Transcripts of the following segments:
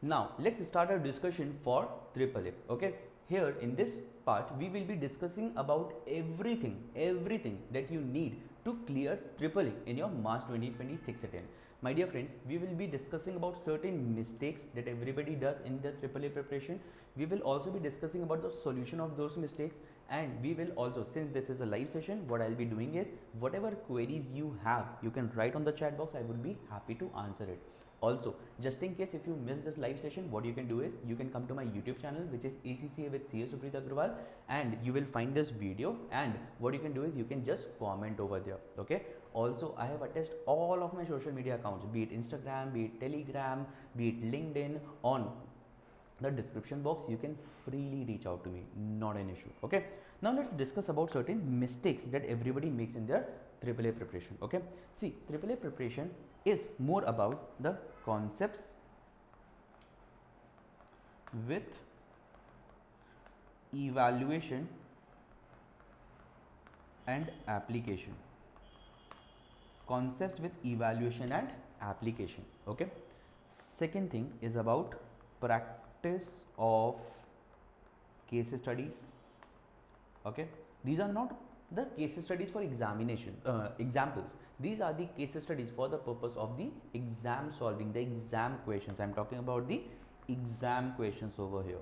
Now let's start our discussion for AAA. Okay, here in this part we will be discussing about everything that you need to clear AAA in your March 2026 attempt. My dear friends, we will be discussing about certain mistakes that everybody does in the AAA preparation. We will also be discussing about the solution of those mistakes, and we will also, since this is a live session, what I'll be doing is whatever queries you have, you can write on the chat box. I would be happy to answer it. Also, just in case if you miss this live session, what you can do is you can come to my YouTube channel, which is ACCA with CA Supreet Agrawal, and you will find this video, and what you can do is you can just comment over there. Okay, also I have attached all of my social media accounts, be it Instagram, be it Telegram, be it LinkedIn, on the description box. You can freely reach out to me, not an issue. Okay, now let's discuss about certain mistakes that everybody makes in their AAA preparation. Okay, see, AAA preparation is more about the concepts with evaluation and application. Concepts with evaluation and application. Okay, second thing is about practice of case studies. Okay, these are not the case studies for examination examples. These are the case studies for the purpose of the exam solving, the exam questions. I'm talking about the exam questions over here.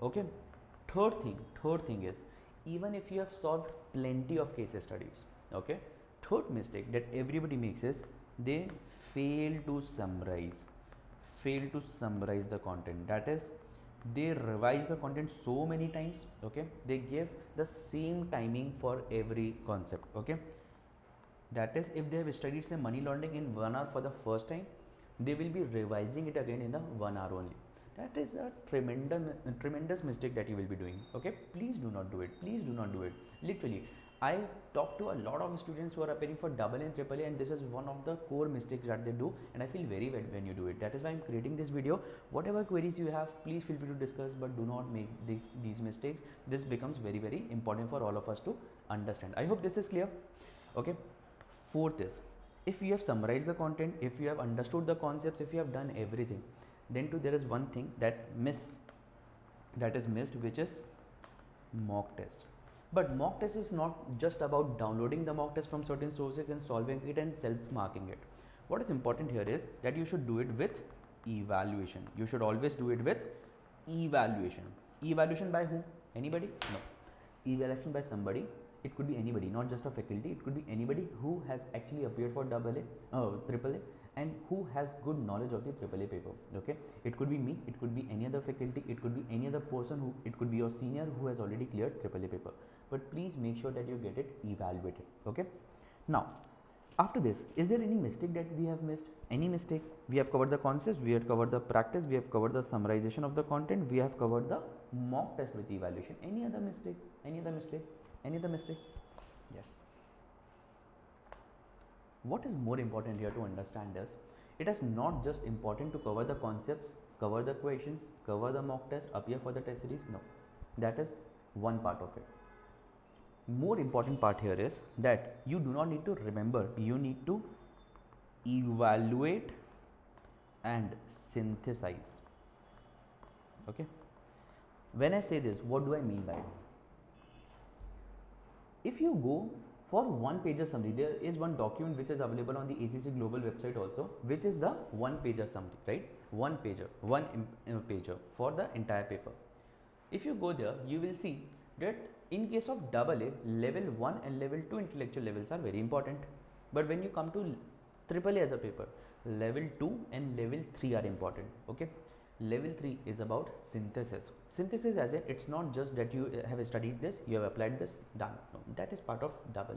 Okay, third thing is, even if you have solved plenty of case studies, okay, third mistake that everybody makes is they fail to summarize the content. That is, they revise the content so many times. Okay, they give the same timing for every concept. Okay, that is, if they have studied say money laundering in 1 hour for the first time, they will be revising it again in the 1 hour only. That is a tremendous mistake that you will be doing. Okay, please do not do it. Literally, I talk to a lot of students who are appearing for AA and AAA, and this is one of the core mistakes that they do, and I feel very bad when you do it. That is why I'm creating this video. Whatever queries you have, please feel free to discuss, but do not make these mistakes. This becomes very important for all of us to understand. I hope this is clear. Okay, fourth is, if you have summarized the content, if you have understood the concepts, if you have done everything, then too there is one thing that is missed, which is mock test. But mock test is not just about downloading the mock test from certain sources and solving it and self-marking it. What is important here is that you should do it with evaluation. You should always do it with evaluation. Evaluation by whom? Anybody? No. Evaluation by somebody. It could be anybody, not just a faculty. It could be anybody who has actually appeared for AAA, and who has good knowledge of the AAA paper. Okay, it could be me, it could be any other faculty, it could be any other person it could be your senior who has already cleared AAA paper. But please make sure that you get it evaluated. Okay, now after this, is there any mistake that we have missed? Any mistake? We have covered the concepts, we have covered the practice, we have covered the summarization of the content, we have covered the mock test with evaluation. Any other mistake? Yes. What is more important here to understand is, it is not just important to cover the concepts, cover the questions, cover the mock test, appear for the test series. No, that is one part of it. More important part here is that you do not need to remember, you need to evaluate and synthesize. Okay, when I say this, what do I mean by it? If you go for one pager summary, there is one document which is available on the ACC Global website also, which is the one pager summary, right? One pager for the entire paper. If you go there, you will see that in case of AA, level 1 and level 2 intellectual levels are very important. But when you come to AAA as a paper, level 2 and level 3 are important. Okay, level 3 is about synthesis. Synthesis, as in, it's not just that you have studied this, you have applied this, done. No, that is part of AA.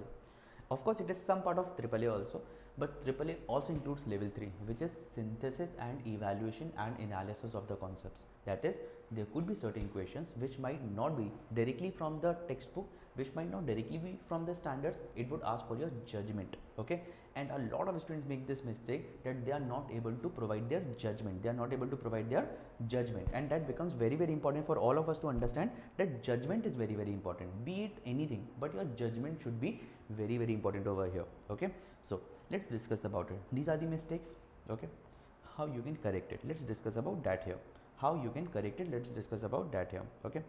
Of course, it is some part of AAA also, but AAA also includes level 3, which is synthesis and evaluation and analysis of the concepts. That is, there could be certain questions which might not be directly from the textbook, which might not directly be from the standards. It would ask for your judgment. Okay, and a lot of students make this mistake that they are not able to provide their judgment. And that becomes very important for all of us to understand that judgment is very important. Be it anything, but your judgment should be very important over here. Okay, so let's discuss about it. These are the mistakes. Okay, how you can correct it. Let's discuss about that here. How you can correct it, let's discuss about that here. Okay,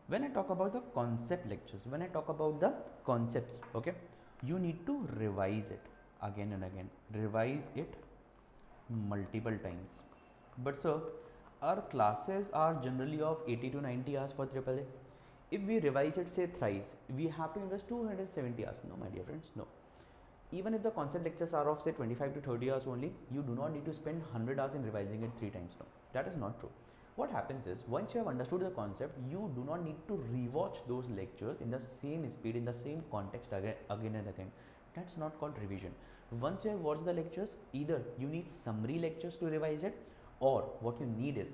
when I talk about the concept lectures, when I talk about the concepts, okay, you need to revise it again and again, revise it multiple times. But sir, our classes are generally of 80 to 90 hours for AAA. If we revise it say thrice, we have to invest 270 hours. No, my dear friends, no. Even if the concept lectures are of say 25 to 30 hours only, you do not need to spend 100 hours in revising it 3 times. No, that is not true. What happens is, once you have understood the concept, you do not need to rewatch those lectures in the same speed, in the same context again and again. That's not called revision. Once you have watched the lectures, either you need summary lectures to revise it, or what you need is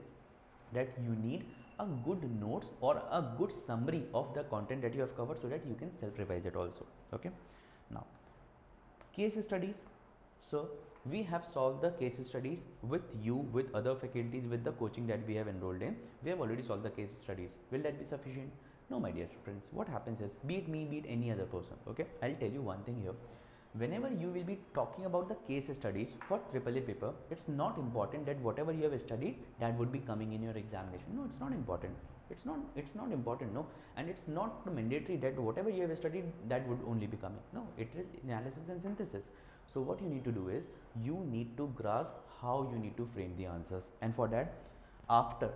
that you need a good notes or a good summary of the content that you have covered, so that you can self-revise it also. Okay. Now, case studies. So we have solved the case studies with you, with other faculties, with the coaching that we have enrolled in. We have already solved the case studies. Will that be sufficient? No, my dear friends. What happens is, be it me, be it any other person, okay, I'll tell you one thing here. Whenever you will be talking about the case studies for AAA paper, it's not important that whatever you have studied, that would be coming in your examination. No, it's not important. It's not important, no. And it's not mandatory that whatever you have studied, that would only be coming. No, it is analysis and synthesis. So what you need to do is, you need to grasp how you need to frame the answers. And for that, after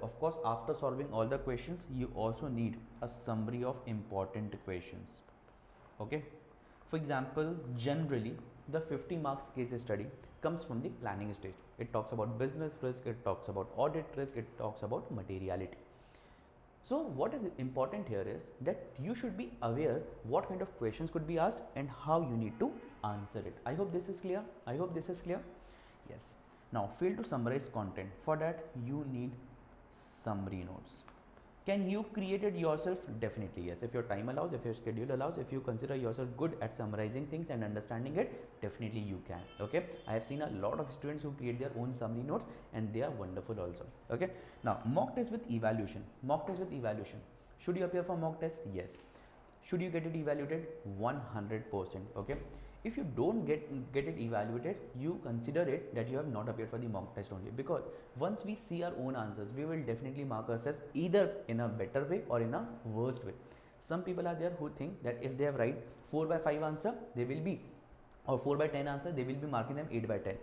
solving all the questions, you also need a summary of important questions. Okay. For example, generally the 50 marks case study comes from the planning stage. It talks about business risk, it talks about audit risk, it talks about materiality. So what is important here is that you should be aware what kind of questions could be asked and how you need to answer it. I hope this is clear. Yes. Now, fail to summarize content. For that, you need summary notes. Can you create it yourself? Definitely yes. If your time allows, if your schedule allows, if you consider yourself good at summarizing things and understanding it, definitely you can. Okay. I have seen a lot of students who create their own summary notes, and they are wonderful also. Okay. Now, mock test with evaluation. Should you appear for mock test? Yes. Should you get it evaluated? 100%. Okay. If you don't get it evaluated, you consider it that you have not appeared for the mock test only, because once we see our own answers, we will definitely mark ourselves either in a better way or in a worst way. Some people are there who think that if they have write 4 by 5 answer, they will be, or 4 by 10 answer, they will be marking them 8 by 10.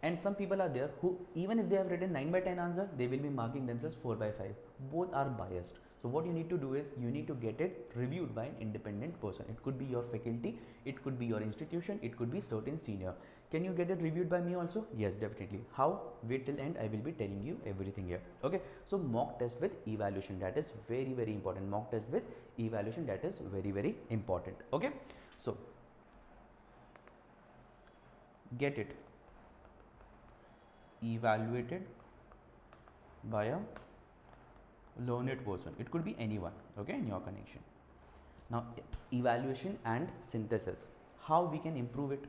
And some people are there who, even if they have written 9 by 10 answer, they will be marking themselves 4 by 5. Both are biased. So what you need to do is, you need to get it reviewed by an independent person. It could be your faculty, it could be your institution, it could be certain senior. Can you get it reviewed by me also? Yes, definitely. How? Wait till end, I will be telling you everything here. Okay. So mock test with evaluation, that is very, very important. Mock test with evaluation, that is very, very important. Okay. So get it evaluated by a learned person. It could be anyone, okay, in your connection. Now, evaluation and synthesis, how we can improve it?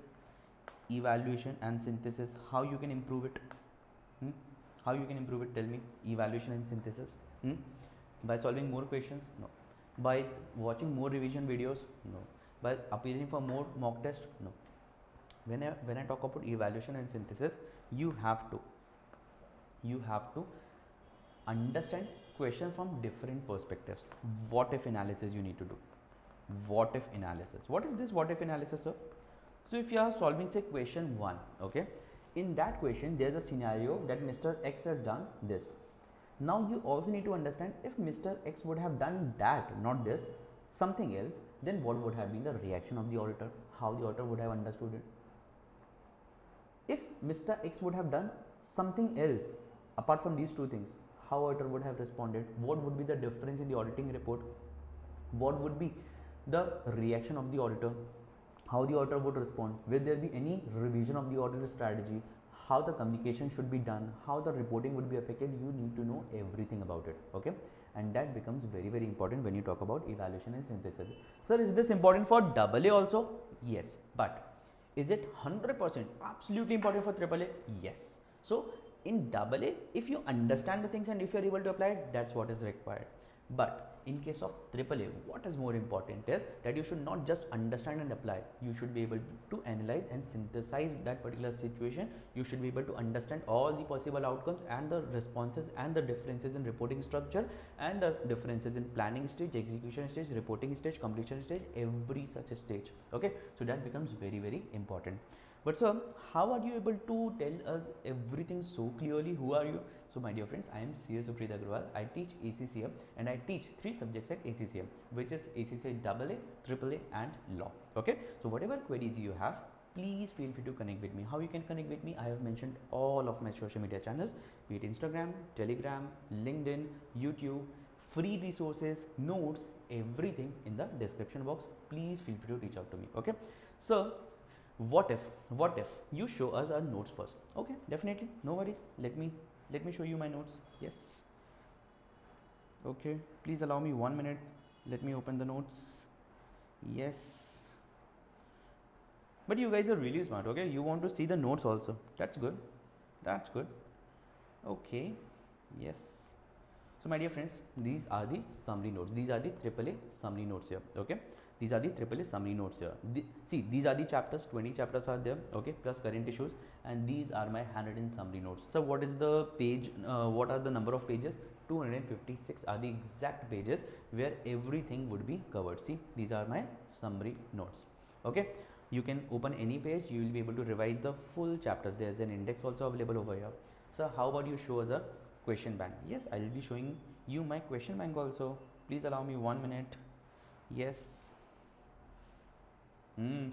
Evaluation and synthesis, how you can improve it? How you can improve it? Tell me. Evaluation and synthesis. By solving more questions? No. By watching more revision videos? No. By appearing for more mock tests? No. When I talk about evaluation and synthesis, you have to understand question from different perspectives. What if analysis you need to do. What if analysis. What is this what if analysis, sir? So if you are solving say question 1, okay, in that question there is a scenario that Mr. X has done this. Now you also need to understand, if Mr. X would have done that, not this, something else, then what would have been the reaction of the auditor, how the auditor would have understood it. If Mr. X would have done something else apart from these two things, how auditor would have responded, what would be the difference in the auditing report, what would be the reaction of the auditor, how the auditor would respond, will there be any revision of the auditor strategy, how the communication should be done, how the reporting would be affected. You need to know everything about it. Okay, and that becomes very, very important when you talk about evaluation and synthesis. Sir, is this important for AA also? Yes, but is it 100% absolutely important for AAA? Yes. So in AA, if you understand the things and if you are able to apply it, that's what is required. But in case of AAA, what is more important is that you should not just understand and apply. You should be able to analyze and synthesize that particular situation. You should be able to understand all the possible outcomes and the responses and the differences in reporting structure and the differences in planning stage, execution stage, reporting stage, completion stage, every such a stage. Okay, so that becomes very, very important. But sir, how are you able to tell us everything so clearly? Who are you? So my dear friends, I am CA Supreet Agrawal. I teach ACCA and I teach 3 subjects at ACCA, which is ACCA AA, AAA and Law. Okay, so whatever queries you have, please feel free to connect with me. How you can connect with me? I have mentioned all of my social media channels, be it Instagram, Telegram, LinkedIn, YouTube, free resources, notes, everything in the description box. Please feel free to reach out to me. Okay, so what if you show us our notes first? Okay, definitely, no worries. Let me show you my notes. Yes, okay, please allow me 1 minute. Let me open the notes. Yes, but you guys are really smart. Okay, you want to see the notes also. That's good, that's good. Okay, yes. So my dear friends, these are the summary notes. These are the AAA summary notes here. Okay, these are the AAA summary notes here. See, these are the chapters. 20 chapters are there. Okay, plus current issues, and these are my handwritten summary notes. So what is the page? What are the number of pages? 256 are the exact pages where everything would be covered. See, these are my summary notes. Okay, you can open any page. You will be able to revise the full chapters. There's an index also available over here. So how about you show us a question bank? Yes, I will be showing you my question bank also. Please allow me 1 minute. Yes.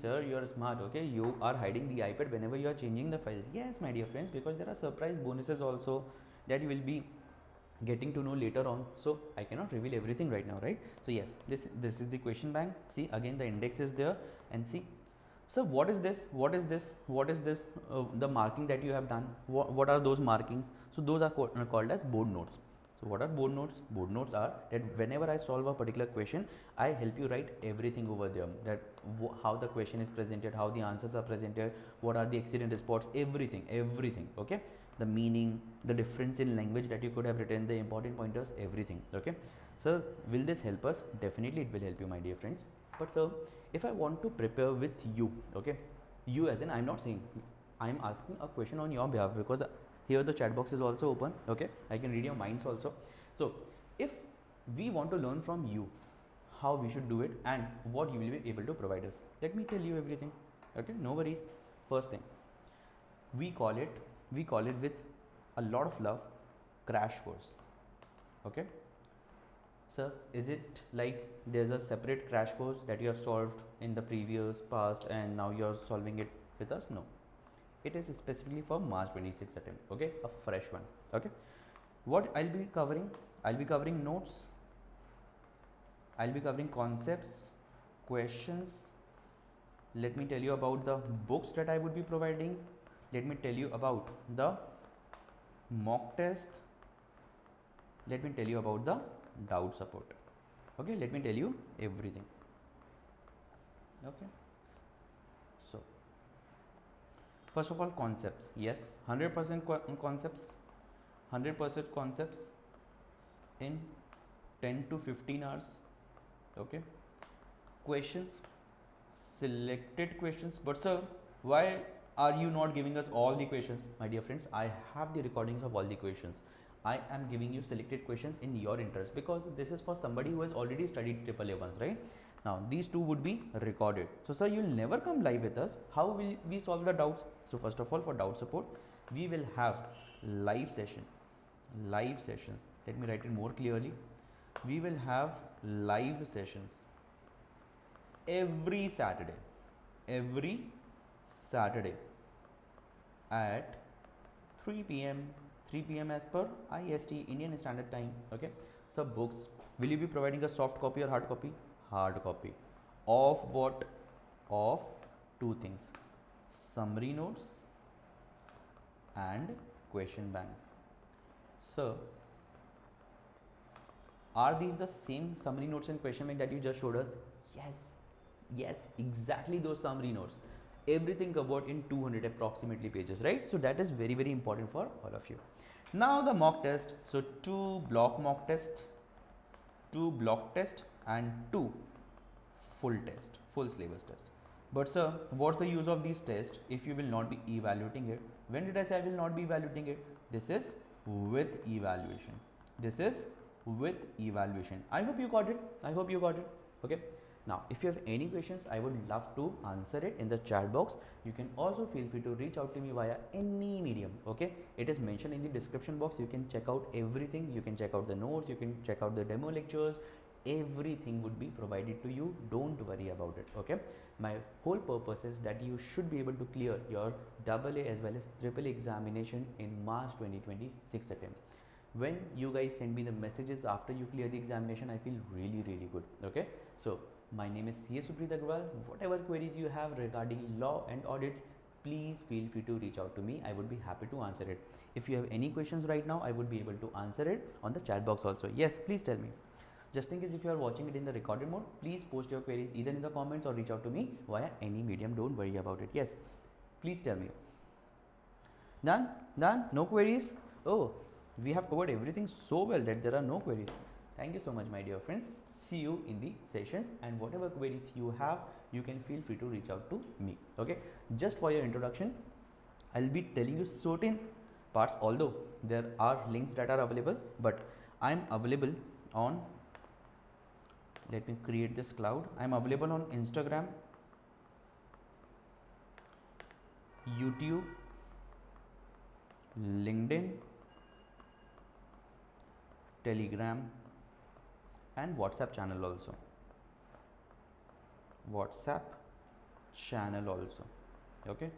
Sir, you are smart. Okay, you are hiding the iPad whenever you are changing the files. Yes, my dear friends, because there are surprise bonuses also that you will be getting to know later on. So I cannot reveal everything right now, right? So yes, this is the question bank. See, again the index is there, and see. So what is this? What is this? What is this? The marking that you have done. What are those markings? So those are called as board notes. So what are board notes? Board notes are that whenever I solve a particular question, I help you write everything over there. That how the question is presented, how the answers are presented, what are the accident reports, everything. Okay, the meaning, the difference in language that you could have written, the important pointers, everything. Okay, so will this help us? Definitely it will help you, my dear friends. But sir, if I want to prepare with you, okay, you as in, I'm not saying, I'm asking a question on your behalf, because here the chat box is also open. Okay, I can read your minds also. So if we want to learn from you how we should do it and what you will be able to provide us, let me tell you everything. Okay, no worries. First thing, we call it with a lot of love, crash course. Okay, sir, is it like there's a separate crash course that you have solved in the previous past and now you're solving it with us? No, it is specifically for March 26 attempt. Okay, a fresh one. Okay, what I'll be covering notes, I'll be covering concepts, questions. Let me tell you about the books that I would be providing. Let me tell you about the mock test. Let me tell you about the doubt support. Okay, let me tell you everything. Okay, so first of all, concepts. Yes, 100% concepts, 100% concepts in 10 to 15 hours. Okay, questions, selected questions. But sir, why are you not giving us all the questions? My dear friends, I have the recordings of all the questions. I am giving you selected questions in your interest, because this is for somebody who has already studied AAA ones, right? Now these two would be recorded. So sir, you'll never come live with us. How will we solve the doubts? So first of all, for doubt support, we will have live sessions. Let me write it more clearly. We will have live sessions every Saturday at 3 p.m. as per IST, Indian Standard Time. Okay, so books, will you be providing a soft copy or hard copy? Hard copy. Of what? Of two things, summary notes and question bank. So are these the same summary notes and question bank that you just showed us? Yes, exactly those summary notes. Everything covered in 200 approximately pages, right? So that is very, very important for all of you. Now the mock test. So 2 block mock test, 2 block test and 2 full test, full syllabus test. But sir, what's the use of these tests if you will not be evaluating it? When did I say I will not be evaluating it? This is with evaluation. This is with evaluation. I hope you got it. I hope you got it. Okay. Now, if you have any questions, I would love to answer it in the chat box. You can also feel free to reach out to me via any medium. Okay. It is mentioned in the description box. You can check out everything. You can check out the notes. You can check out the demo lectures. Everything would be provided to you. Don't worry about it. Okay. My whole purpose is that you should be able to clear your AA as well as AAA examination in March 2026 attempt. When you guys send me the messages after you clear the examination, I feel really good. Okay. So my name is CA Supreet Agrawal. Whatever queries you have regarding law and audit, please feel free to reach out to me. I would be happy to answer it. If you have any questions right now, I would be able to answer it on the chat box also. Yes, please tell me. Just in case if you are watching it in the recorded mode, please post your queries either in the comments or reach out to me via any medium. Don't worry about it. Yes, please tell me. Done? Done? No queries? Oh, we have covered everything so well that there are no queries. Thank you so much, my dear friends. See you in the sessions, and whatever queries you have, you can feel free to reach out to me. Okay, just for your introduction, I'll be telling you certain parts, although there are links that are available, but I'm available on, let me create this cloud. I'm available on Instagram, YouTube, LinkedIn, Telegram, and WhatsApp channel also. WhatsApp channel also. Okay.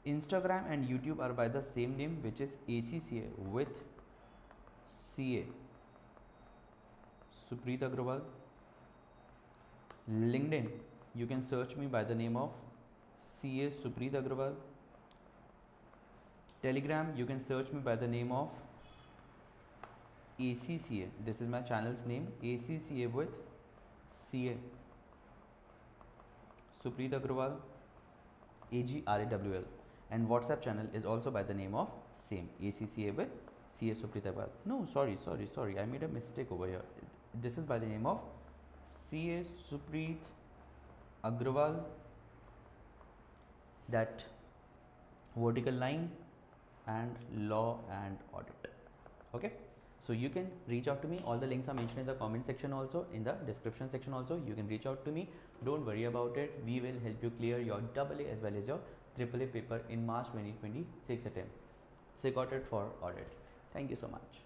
Instagram and YouTube are by the same name, which is ACCA with CA Supreet Agrawal. LinkedIn, you can search me by the name of CA Supreet Agrawal. Telegram, you can search me by the name of ACCA. This is my channel's name, ACCA with CA Supreet Agrawal, AGRAWL. And WhatsApp channel is also by the name of same, ACCA with CA Supreet Agrawal. No, sorry, I made a mistake over here. This is by the name of CA Supreet Agrawal, that vertical line, and law and audit. Okay. So you can reach out to me. All the links are mentioned in the comment section also, in the description section also. You can reach out to me. Don't worry about it. We will help you clear your AA as well as your AAA paper in March 2026 attempt. So got it for audit. Thank you so much.